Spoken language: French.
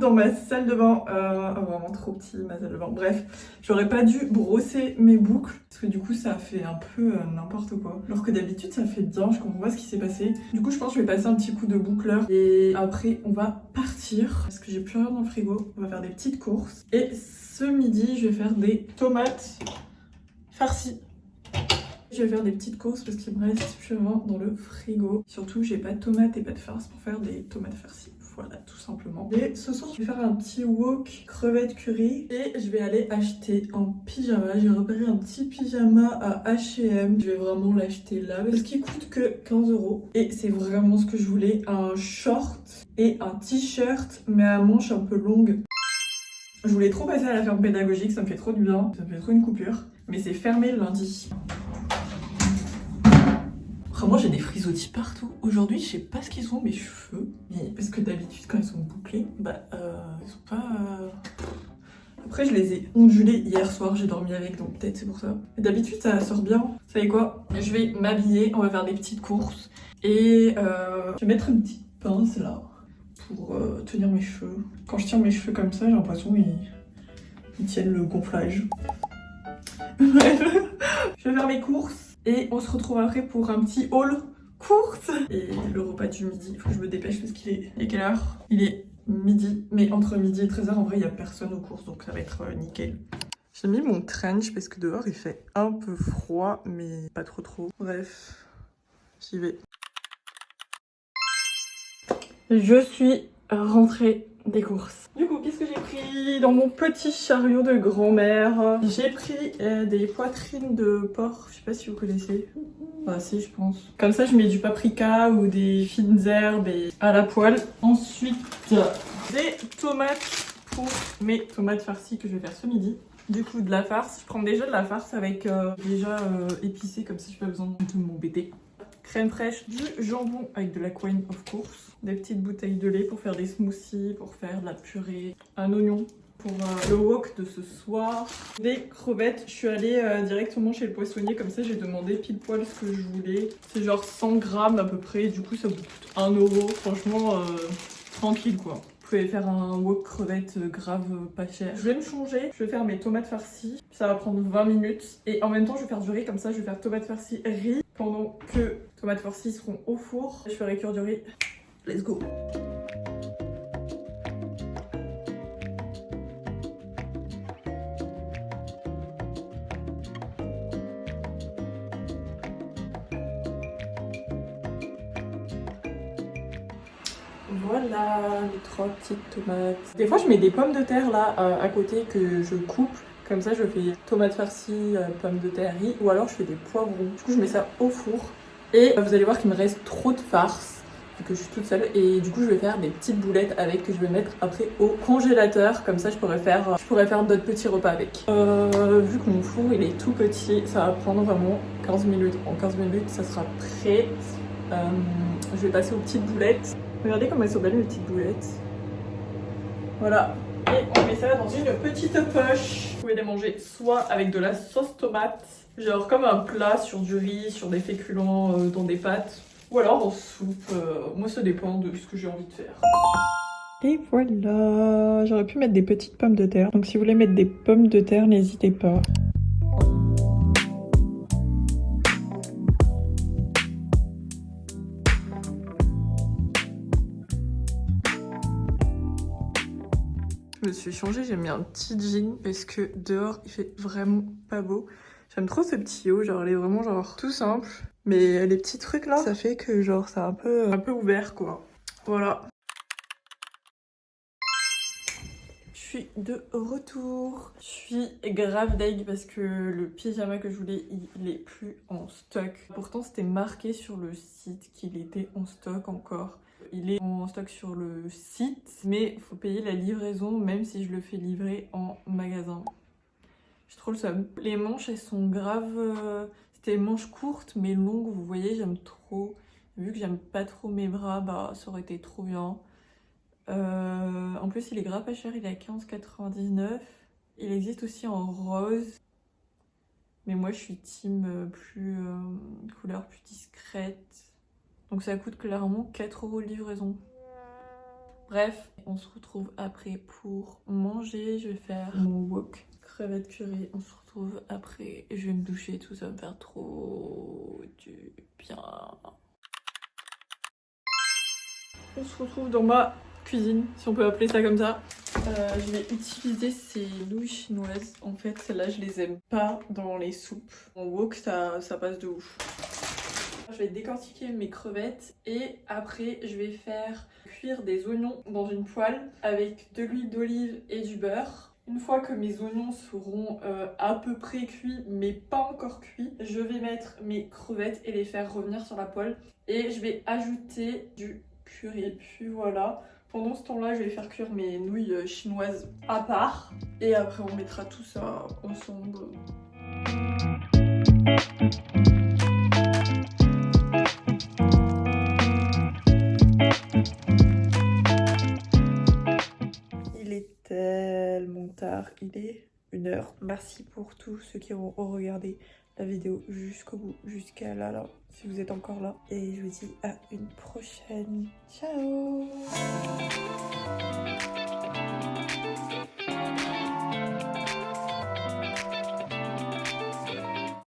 dans ma salle de bain. Vraiment trop petit ma salle de bain. Bref, j'aurais pas dû brosser mes boucles parce que du coup ça fait un peu n'importe quoi. Alors que d'habitude ça fait bien, je comprends pas ce qui s'est passé. Du coup je pense que je vais passer un petit coup de boucleur et après on va partir parce que j'ai plus rien dans le frigo. On va faire des petites courses et ce midi je vais faire des tomates farcies. Je vais faire des petites courses parce qu'il me reste plus rien dans le frigo. Surtout, j'ai pas de tomates et pas de farce pour faire des tomates farcies. Voilà, tout simplement. Et ce soir, je vais faire un petit wok crevettes curry. Et je vais aller acheter un pyjama. J'ai repéré un petit pyjama à H&M. Je vais vraiment l'acheter là parce qu'il coûte que 15 €. Et c'est vraiment ce que je voulais. Un short et un t-shirt, mais à manches un peu longues. Je voulais trop passer à la ferme pédagogique, ça me fait trop du bien. Ça me fait trop une coupure. Mais c'est fermé le lundi. Moi j'ai des frisottis partout. Aujourd'hui je sais pas ce qu'ils sont mes cheveux. Mais parce que d'habitude quand ils sont bouclés, ils sont pas... Après je les ai ondulés hier soir, j'ai dormi avec donc peut-être c'est pour ça. D'habitude ça sort bien. Vous savez quoi? Je vais m'habiller, on va faire des petites courses. Et je vais mettre une petite pince là pour tenir mes cheveux. Quand je tiens mes cheveux comme ça j'ai l'impression qu'ils tiennent le gonflage. Bref, je vais faire mes courses. Et on se retrouve après pour un petit haul course. Et le repas du midi, il faut que je me dépêche parce qu'il est... Il est quelle heure? Il est midi, mais entre midi et 13h, en vrai, il n'y a personne aux courses, donc ça va être nickel. J'ai mis mon trench parce que dehors, il fait un peu froid, mais pas trop trop. Bref, j'y vais. Je suis rentrée des courses. Du coup, qu'est-ce que j'ai pris dans mon petit chariot de grand-mère? J'ai pris des poitrines de porc, je sais pas si vous connaissez. Bah si, je pense. Comme ça, je mets du paprika ou des fines herbes et à la poêle. Ensuite, des tomates pour mes tomates farcies que je vais faire ce midi. Du coup, de la farce. Je prends déjà de la farce avec déjà épicé, comme ça j'ai pas besoin de m'embêter. Crème fraîche, du jambon avec de la Queen of course, des petites bouteilles de lait pour faire des smoothies, pour faire de la purée, un oignon pour le wok de ce soir, des crevettes. Je suis allée directement chez le poissonnier, comme ça j'ai demandé pile poil ce que je voulais. C'est genre 100 grammes à peu près, du coup ça coûte 1 €, franchement tranquille quoi. Vous pouvez faire un wok crevettes grave pas cher. Je vais me changer, je vais faire mes tomates farcies, ça va prendre 20 minutes et en même temps je vais faire du riz, comme ça je vais faire tomates farcies riz pendant que tomates farcies seront au four. Je ferai cuire du riz. Let's go. Voilà les 3 petites tomates. Des fois je mets des pommes de terre là à côté que je coupe. Comme ça je fais tomates farcies, pommes de terre, riz. Ou alors je fais des poivrons. Du coup je mets ça au four. Et vous allez voir qu'il me reste trop de farce. Vu que je suis toute seule. Et du coup je vais faire des petites boulettes avec que je vais mettre après au congélateur. Comme ça je pourrais faire d'autres petits repas avec. Vu que mon four il est tout petit, ça va prendre vraiment 15 minutes. En 15 minutes ça sera prêt. Je vais passer aux petites boulettes. Regardez comme elles sont belles mes petites boulettes. Voilà. Et on met ça dans une petite poche. Vous pouvez les manger soit avec de la sauce tomate, genre comme un plat sur du riz, sur des féculents, dans des pâtes. Ou alors en soupe. Moi ça dépend de ce que j'ai envie de faire. Et voilà. J'aurais pu mettre des petites pommes de terre. Donc si vous voulez mettre des pommes de terre, n'hésitez pas. Je me suis changée, j'ai mis un petit jean parce que dehors il fait vraiment pas beau. J'aime trop ce petit haut, genre il est vraiment genre tout simple. Mais les petits trucs là, ça fait que genre c'est un peu ouvert quoi. Voilà. Je suis de retour. Je suis grave deg parce que le pyjama que je voulais, il est plus en stock. Pourtant c'était marqué sur le site qu'il était en stock encore. Il est en stock sur le site, mais il faut payer la livraison même si je le fais livrer en magasin. J'ai trop le seum. Les manches, elles sont grave... C'était manches courtes mais longues, vous voyez, j'aime trop. Vu que j'aime pas trop mes bras, bah ça aurait été trop bien. En plus, il est grave pas cher, il est à 15,99 €. Il existe aussi en rose. Mais moi, je suis team couleur plus discrète. Donc ça coûte clairement 4 € de livraison. Bref, on se retrouve après pour manger. Je vais faire mon wok crevettes curry. On se retrouve après. Je vais me doucher, tout ça va me faire trop du bien. On se retrouve dans ma cuisine, si on peut appeler ça comme ça. Je vais utiliser ces nouilles chinoises. En fait, celles-là, je les aime pas dans les soupes. En wok, ça passe de ouf. Je vais décortiquer mes crevettes et après, je vais faire cuire des oignons dans une poêle avec de l'huile d'olive et du beurre. Une fois que mes oignons seront à peu près cuits, mais pas encore cuits, je vais mettre mes crevettes et les faire revenir sur la poêle. Et je vais ajouter du curry. Puis voilà. Pendant ce temps-là, je vais faire cuire mes nouilles chinoises à part. Et après, on mettra tout ça ensemble. Il est tellement tard, il est 1h. Merci pour tous ceux qui ont regardé la vidéo jusqu'au bout, jusqu'à là, si vous êtes encore là. Et je vous dis à une prochaine. Ciao!